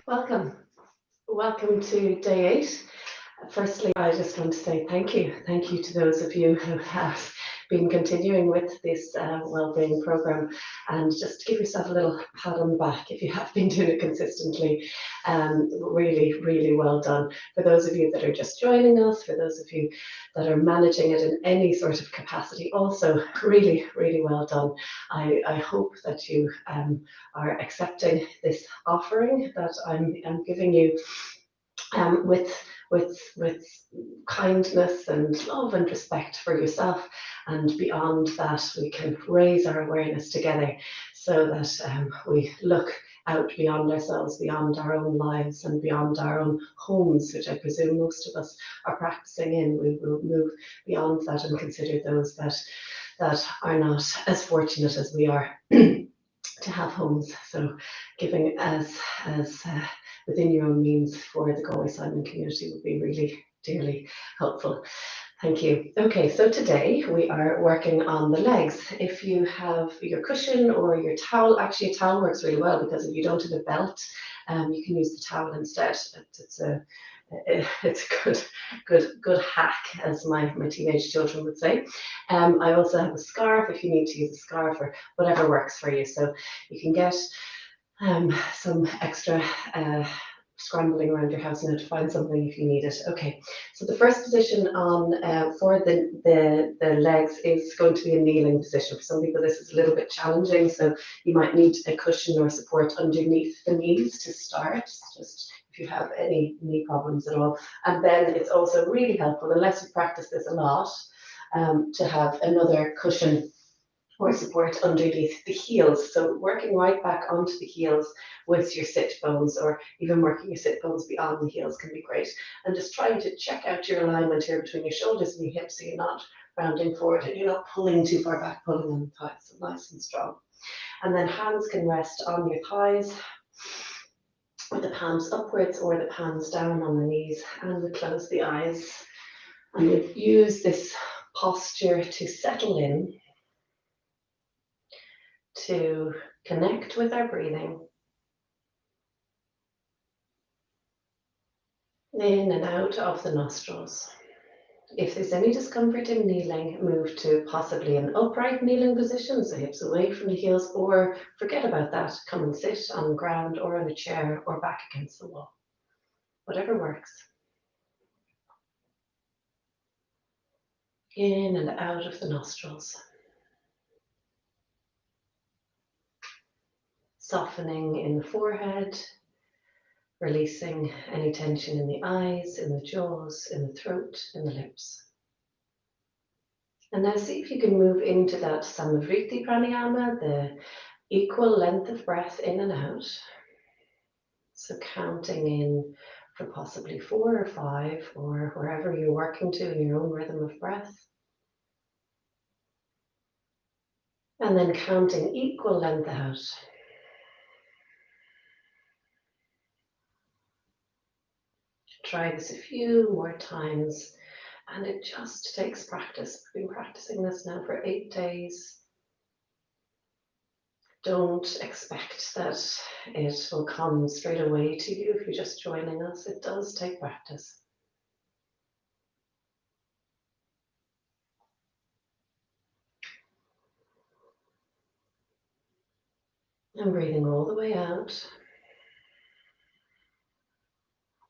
Welcome. Welcome to day 8. Firstly, I just want to say thank you. Thank you to those of you who have been continuing with this wellbeing program, and just give yourself a little pat on the back if you have been doing it consistently. Really, really well done. For those of you that are just joining us, for those of you that are managing it in any sort of capacity, also really, really well done. I hope that you are accepting this offering that I'm giving you with kindness and love and respect for yourself, and beyond that we can raise our awareness together so that we look out beyond ourselves, beyond our own lives and beyond our own homes, which I presume most of us are practicing in. We will move beyond that and consider those that are not as fortunate as we are to have homes. So giving as within your own means for the Galway Simon community would be really dearly helpful. Thank you. Okay, so today we are working on the legs. If you have your cushion or your towel, actually a towel works really well, because if you don't have a belt, you can use the towel instead. It's a good hack, as my teenage children would say. I also have a scarf if you need to use a scarf, or whatever works for you. So you can get some extra scrambling around your house now to find something if you need it. Okay, so the first position on for the legs is going to be a kneeling position. For some people this is a little bit challenging, so you might need a cushion or support underneath the knees to start, just if you have any knee problems at all. And then it's also really helpful, unless you practice this a lot, to have another cushion or support underneath the heels. So working right back onto the heels with your sit bones, or even working your sit bones beyond the heels, can be great. And just trying to check out your alignment here between your shoulders and your hips, so you're not rounding forward and you're not pulling too far back, pulling on the thighs. So nice and strong. And then hands can rest on your thighs, with the palms upwards or the palms down on the knees, and we close the eyes. And we use this posture to settle in, to connect with our breathing, in and out of the nostrils. If there's any discomfort in kneeling, move to possibly an upright kneeling position, so hips away from the heels, or forget about that. Come and sit on the ground or on a chair or back against the wall. Whatever works. In and out of the nostrils. Softening in the forehead, releasing any tension in the eyes, in the jaws, in the throat, in the lips. And now see if you can move into that Samavriti Pranayama, the equal length of breath in and out. So counting in for possibly 4 or 5, or wherever you're working to in your own rhythm of breath. And then counting equal length out. Try this a few more times, and it just takes practice. We've been practicing this now for 8 days. Don't expect that it will come straight away to you if you're just joining us. It does take practice. And breathing all the way out.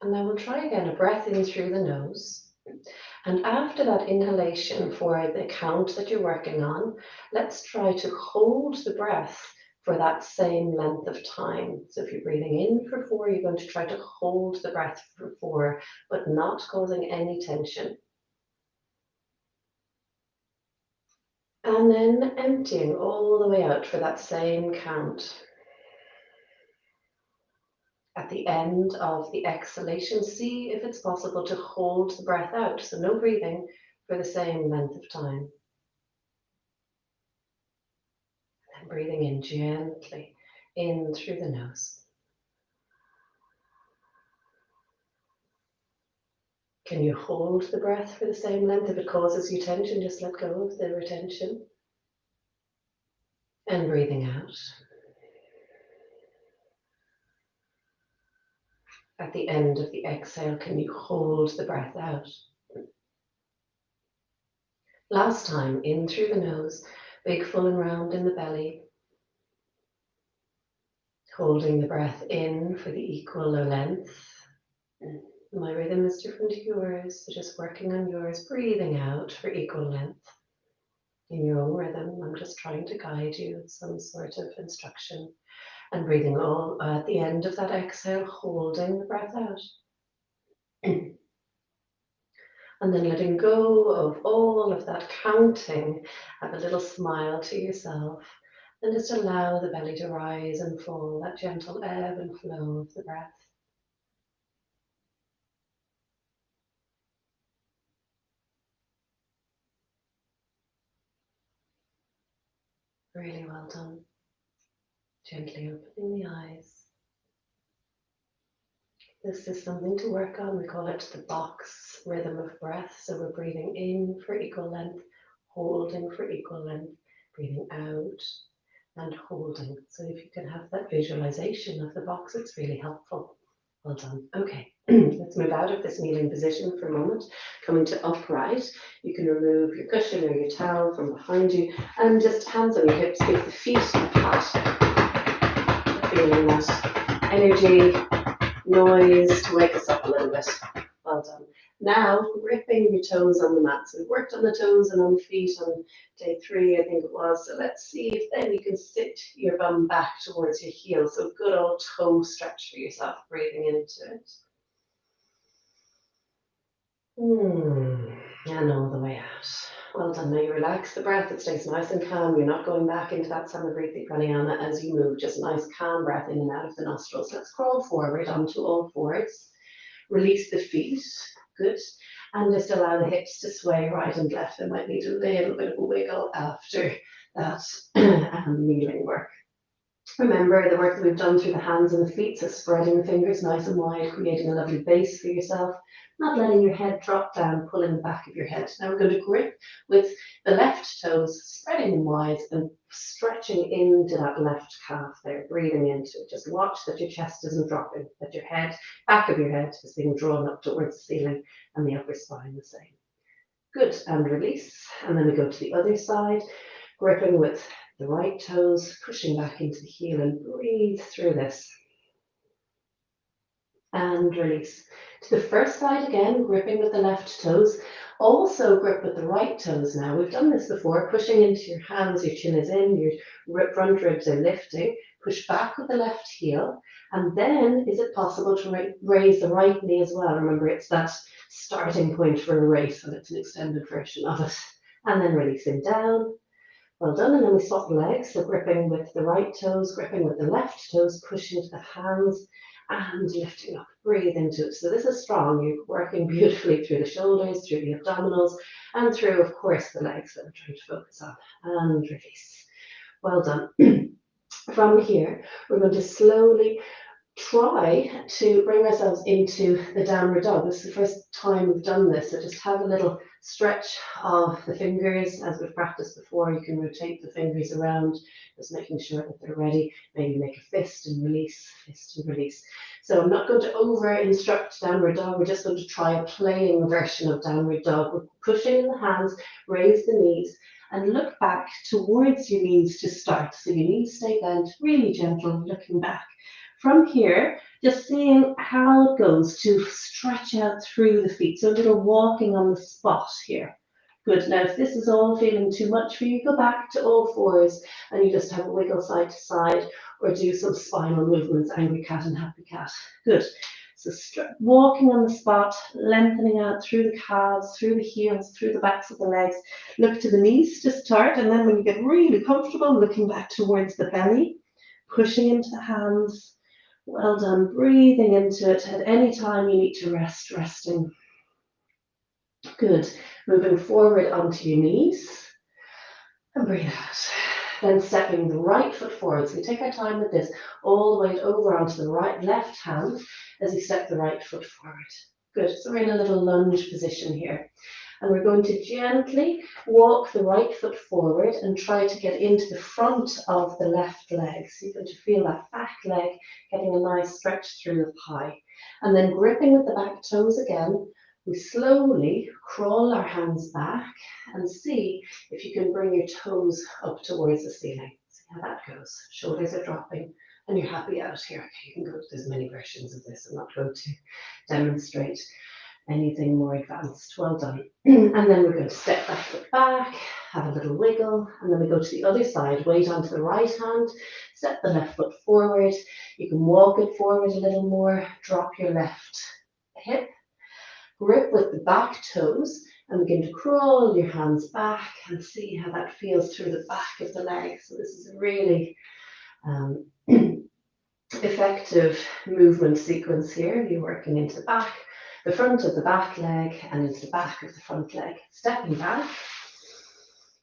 And then we'll try again, a breath in through the nose. And after that inhalation for the count that you're working on, let's try to hold the breath for that same length of time. So if you're breathing in for 4, you're going to try to hold the breath for 4, but not causing any tension. And then emptying all the way out for that same count. At the end of the exhalation, see if it's possible to hold the breath out. So no breathing for the same length of time. And breathing in gently, in through the nose. Can you hold the breath for the same length? If it causes you tension, just let go of the retention. And breathing out. At the end of the exhale, can you hold the breath out? Last time, in through the nose, big full and round in the belly. Holding the breath in for the equal length. My rhythm is different to yours, so just working on yours, breathing out for equal length. In your own rhythm, I'm just trying to guide you with some sort of instruction. And breathing all at the end of that exhale, holding the breath out. And then letting go of all of that counting. Have a little smile to yourself. And just allow the belly to rise and fall, that gentle ebb and flow of the breath. Really well done. Gently opening the eyes. This is something to work on. We call it the box rhythm of breath. So we're breathing in for equal length, holding for equal length, breathing out and holding. So if you can have that visualization of the box, it's really helpful. Well done. Okay, let's move out of this kneeling position for a moment. Coming to upright, you can remove your cushion or your towel from behind you and just hands on your hips, give the feet a pat. Feeling that energy, noise to wake us up a little bit. Well done. Now, gripping your toes on the mat. So we worked on the toes and on the feet on day 3, I think it was. So let's see if then you can sit your bum back towards your heel. So good old toe stretch for yourself, breathing into it. And all the way out. Well done. Now you relax the breath. It stays nice and calm. You're not going back into that Samavritti Pranayama as you move. Just nice calm breath in and out of the nostrils. Let's crawl forward onto all fours. Release the feet. Good. And just allow the hips to sway right and left. They might need a little bit of a wiggle after that kneeling work. Remember the work that we've done through the hands and the feet, so spreading the fingers nice and wide, creating a lovely base for yourself, not letting your head drop down, pulling the back of your head. Now we're going to grip with the left toes, spreading them wide and stretching into that left calf there, breathing into it. Just watch that your chest isn't dropping, that your head, back of your head is being drawn up towards the ceiling and the upper spine the same. Good, and release. And then we go to the other side, gripping with the right toes, pushing back into the heel and breathe through this. And release. To the first side again, gripping with the left toes. Also grip with the right toes now. We've done this before, pushing into your hands, your chin is in, your front ribs are lifting. Push back with the left heel. And then is it possible to raise the right knee as well? Remember, it's that starting point for a race, and it's an extended version of it. And then releasing down. Well done, and then we swap the legs, so gripping with the right toes, gripping with the left toes, pushing into the hands and lifting up, breathe into it. So this is strong, you're working beautifully through the shoulders, through the abdominals, and through, of course, the legs that we're trying to focus on, and release. Well done. From here, we're going to slowly try to bring ourselves into the downward dog. This is the first time we've done this, so just have a little stretch of the fingers as we've practiced before. You can rotate the fingers around, just making sure that they're ready. Maybe make a fist and release, fist and release. So I'm not going to over instruct downward dog. We're just going to try a playing version of downward dog. We're pushing in the hands, raise the knees, and look back towards your knees to start. So your knees stay bent, really gentle, looking back. From here, just seeing how it goes to stretch out through the feet. So a little walking on the spot here. Good. Now, if this is all feeling too much for you, go back to all fours and you just have a wiggle side to side or do some spinal movements, angry cat and happy cat. Good. So walking on the spot, lengthening out through the calves, through the heels, through the backs of the legs. Look to the knees to start, and then when you get really comfortable, looking back towards the belly, pushing into the hands. Well done. Breathing into it. At any time you need to rest, resting. Good. Moving forward onto your knees. And breathe out. Then stepping the right foot forward. So we take our time with this all the way over onto the left hand as you step the right foot forward. Good. So we're in a little lunge position here. And we're going to gently walk the right foot forward and try to get into the front of the left leg. So you're going to feel that back leg getting a nice stretch through the thigh. And then gripping with the back toes again, we slowly crawl our hands back and see if you can bring your toes up towards the ceiling. See how that goes. Shoulders are dropping and you're happy out here. Okay, you can go, there's many versions of this. I'm not going to demonstrate anything more advanced. Well done. And then we're going to step that foot back, have a little wiggle, and then we go to the other side. Weight onto the right hand, step the left foot forward. You can walk it forward a little more, drop your left hip, grip with the back toes, and begin to crawl your hands back and see how that feels through the back of the leg. So this is a really effective movement sequence here. You're working into the back, the front of the back leg, and into the back of the front leg. Stepping back,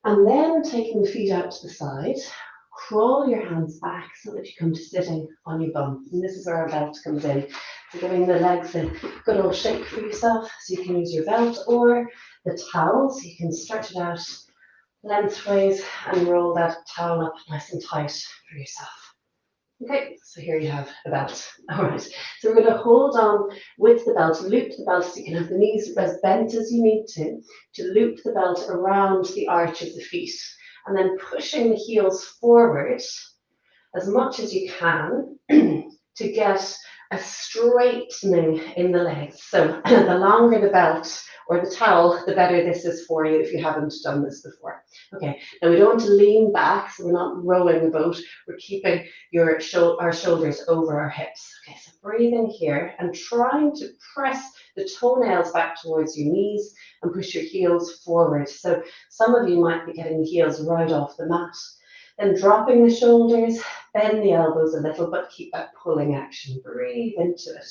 and then taking the feet out to the side. Crawl your hands back so that you come to sitting on your bum. And this is where our belt comes in. So giving the legs a good old shake for yourself. So you can use your belt or the towel. So you can stretch it out lengthways and roll that towel up nice and tight for yourself. Okay, so here you have a belt. All right, so we're going to hold on with the belt, loop the belt so you can have the knees as bent as you need to loop the belt around the arch of the feet, and then pushing the heels forward as much as you can to get a straightening in the legs. So the longer the belt or the towel, the better this is for you if you haven't done this before. Okay, now we don't want to lean back, so we're not rolling the boat. We're keeping our shoulders over our hips. Okay, so breathing here and trying to press the toenails back towards your knees and push your heels forward. So some of you might be getting the heels right off the mat. Then dropping the shoulders, bend the elbows a little, but keep that pulling action. Breathe into it.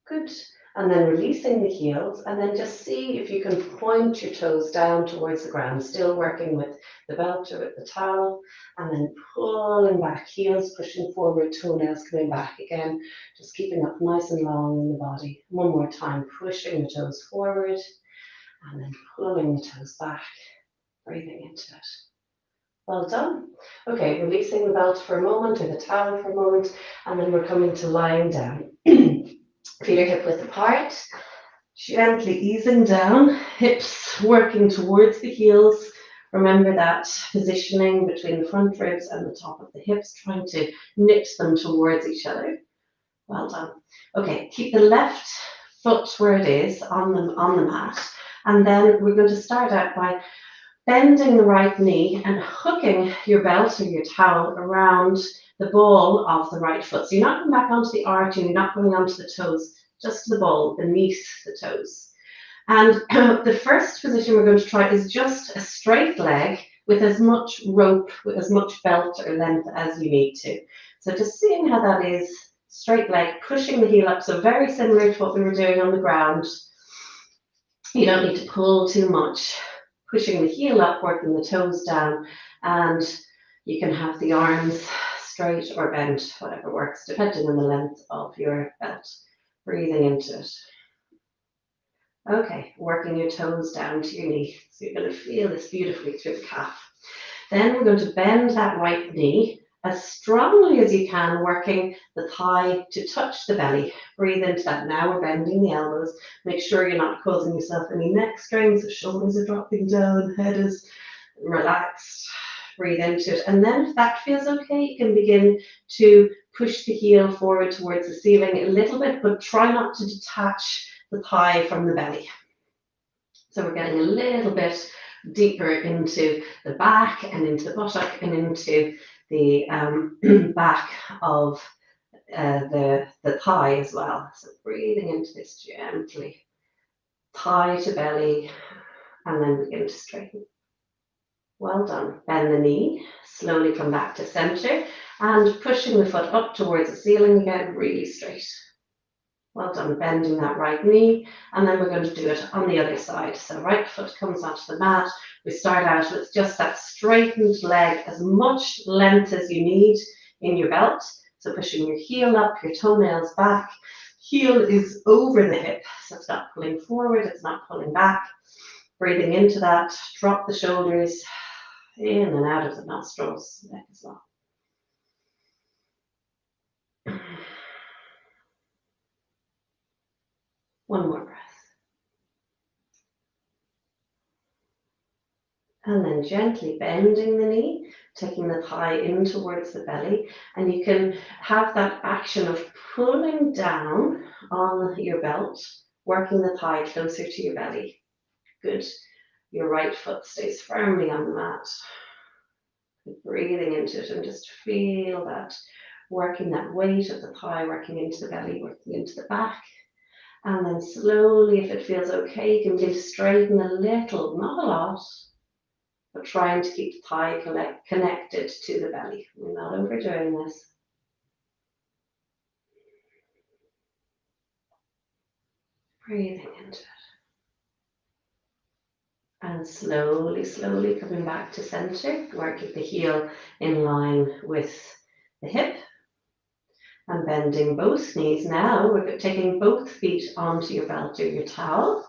Good. And then releasing the heels, and then just see if you can point your toes down towards the ground, still working with the belt or with the towel, and then pulling back, heels pushing forward, toenails coming back again, just keeping up nice and long in the body. One more time, pushing the toes forward, and then pulling the toes back, breathing into it. Well done. Okay, releasing the belt for a moment or the towel for a moment, and then we're coming to lying down. Feet are hip width apart, gently easing down, hips working towards the heels. Remember that positioning between the front ribs and the top of the hips, trying to knit them towards each other. Well done. Okay, keep the left foot where it is on the mat. And then we're going to start out by bending the right knee and hooking your belt or your towel around the ball of the right foot. So you're not going back onto the arch and you're not going onto the toes, just the ball beneath the toes. And the first position we're going to try is just a straight leg with as much rope, with as much belt or length as you need to. So just seeing how that is, straight leg, pushing the heel up. So very similar to what we were doing on the ground. You don't need to pull too much. Pushing the heel up, working the toes down, and you can have the arms straight or bent, whatever works, depending on the length of your belt. Breathing into it. Okay, working your toes down to your knee. So you're going to feel this beautifully through the calf. Then we're going to bend that right knee as strongly as you can, working the thigh to touch the belly. Breathe into that. Now we're bending the elbows. Make sure you're not causing yourself any neck strain, so shoulders are dropping down, head is relaxed. Breathe into it. And then if that feels okay, you can begin to push the heel forward towards the ceiling a little bit, but try not to detach the thigh from the belly. So we're getting a little bit deeper into the back and into the buttock and into the back of the thigh as well. So breathing into this gently, thigh to belly, and then begin to straighten. Well done. Bend the knee, slowly come back to center, and pushing the foot up towards the ceiling again, really straight. Well done, bending that right knee, and then we're going to do it on the other side. So right foot comes onto the mat. We start out with just that straightened leg, as much length as you need in your belt. So pushing your heel up, your toenails back. Heel is over the hip, so it's not pulling forward, it's not pulling back. Breathing into that, drop the shoulders in and out of the nostrils, neck as well. One more breath. And then gently bending the knee, taking the thigh in towards the belly. And you can have that action of pulling down on your belt, working the thigh closer to your belly. Good. Your right foot stays firmly on the mat. Breathing into it and just feel that, working that weight of the thigh, working into the belly, working into the back. And then slowly, if it feels okay, you can begin to straighten a little, not a lot, but trying to keep the thigh connected to the belly. We're not overdoing this. Breathing into it. And slowly, slowly coming back to center, working the heel in line with the hip. And bending both knees now. We're taking both feet onto your belt or your towel.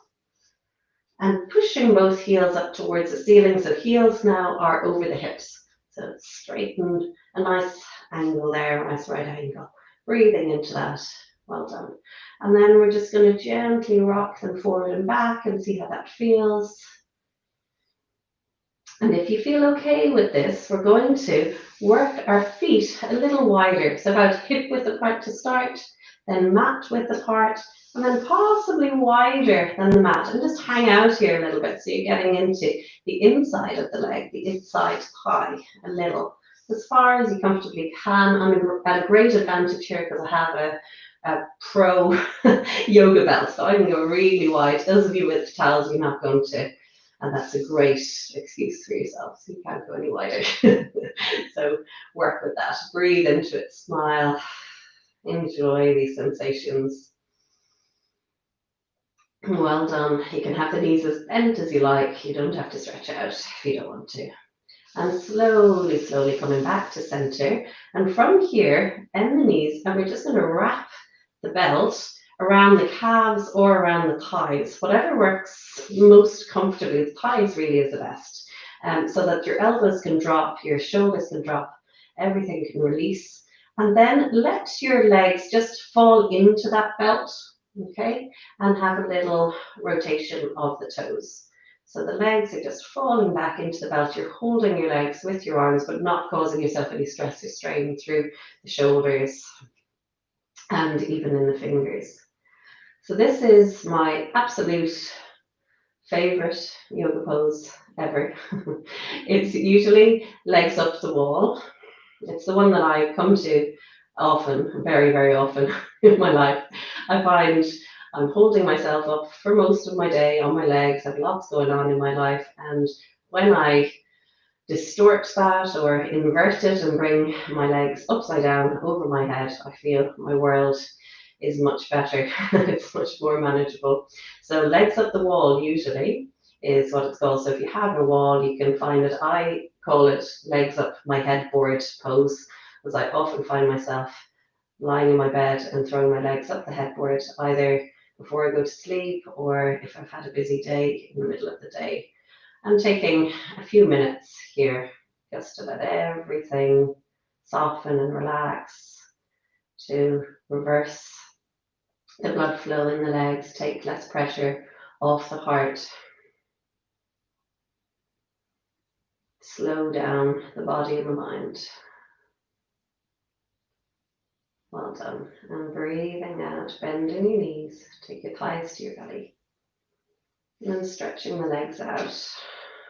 And pushing both heels up towards the ceiling. So heels now are over the hips. So it's straightened, a nice angle there, a nice right angle. Breathing into that. Well done. And then we're just going to gently rock them forward and back and see how that feels. And if you feel okay with this, we're going to work our feet a little wider. So about hip width apart to start, then mat width apart, and then possibly wider than the mat. And just hang out here a little bit. So you're getting into the inside of the leg, the inside thigh a little, as far as you comfortably can. I'm at a great advantage here because I have a pro yoga belt. So I'm going to go really wide. Those of you with towels, you're not going to. And that's a great excuse for yourself, so you can't go any wider. So work with that. Breathe into it, smile, enjoy these sensations. Well done. You can have the knees as bent as you like. You don't have to stretch out if you don't want to. And slowly, slowly coming back to center. And from here, bend the knees, and we're just going to wrap the belt around the calves or around the thighs, whatever works most comfortably. The thighs really is the best, so that your elbows can drop, your shoulders can drop, everything can release. And then let your legs just fall into that belt, okay? And have a little rotation of the toes. So the legs are just falling back into the belt. You're holding your legs with your arms, but not causing yourself any stress or strain through the shoulders and even in the fingers. So this is my absolute favorite yoga pose ever. It's usually legs up the wall. It's the one that I come to often, very, very often in my life. I find I'm holding myself up for most of my day on my legs. I have lots going on in my life. And when I distort that or invert it and bring my legs upside down over my head, I feel my world is much better. It's much more manageable. So legs up the wall usually is what it's called. So if you have a wall, you can find it. I call it legs up my headboard pose, because I often find myself lying in my bed and throwing my legs up the headboard, either before I go to sleep or if I've had a busy day in the middle of the day. I'm taking a few minutes here just to let everything soften and relax, to reverse the blood flow in the legs, take less pressure off the heart, slow down the body and the mind. Well done. And breathing out, bending your knees, take your thighs to your belly. And then stretching the legs out.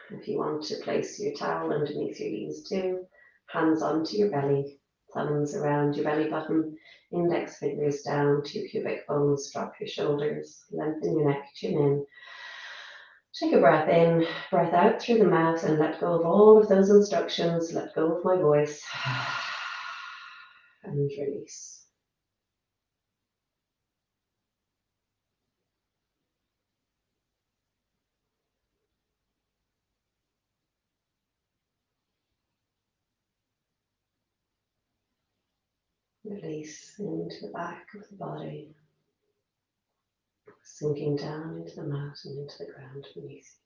If you want to place your towel underneath your knees too, hands onto your belly, thumbs around your belly button, index fingers down to your pubic bones, drop your shoulders, lengthen your neck, chin in. Take a breath in, breath out through the mouth, and let go of all of those instructions, let go of my voice, and release. Release into the back of the body, sinking down into the mat and into the ground beneath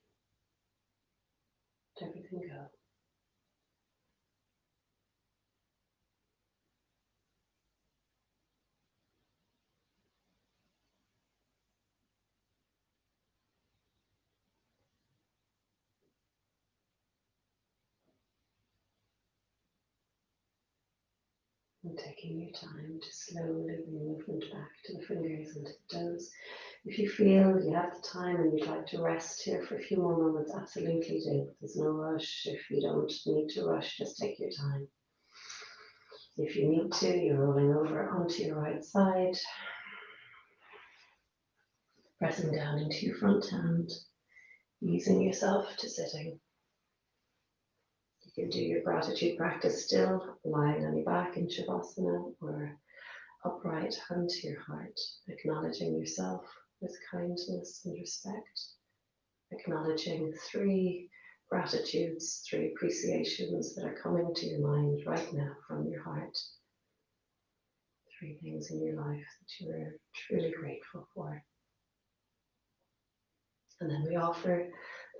you. Let everything go. And taking your time to slowly bring movement back to the fingers and to the toes. If you feel you have the time and you'd like to rest here for a few more moments, absolutely do. There's no rush. If you don't need to rush, just take your time. If you need to, you're rolling over onto your right side, pressing down into your front hand, easing yourself to sitting. You can do your gratitude practice still, lying on your back in Shavasana, or upright, hand to your heart, acknowledging yourself with kindness and respect, acknowledging 3 gratitudes, 3 appreciations that are coming to your mind right now from your heart. 3 things in your life that you are truly grateful for. And then we offer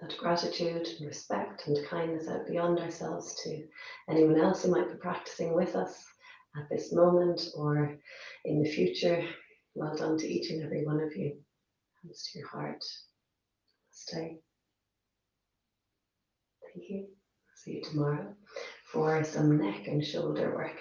that gratitude and respect and kindness out beyond ourselves to anyone else who might be practicing with us at this moment or in the future. Well done to each and every one of you. Hands to your heart. Stay. Thank you. See you tomorrow for some neck and shoulder work.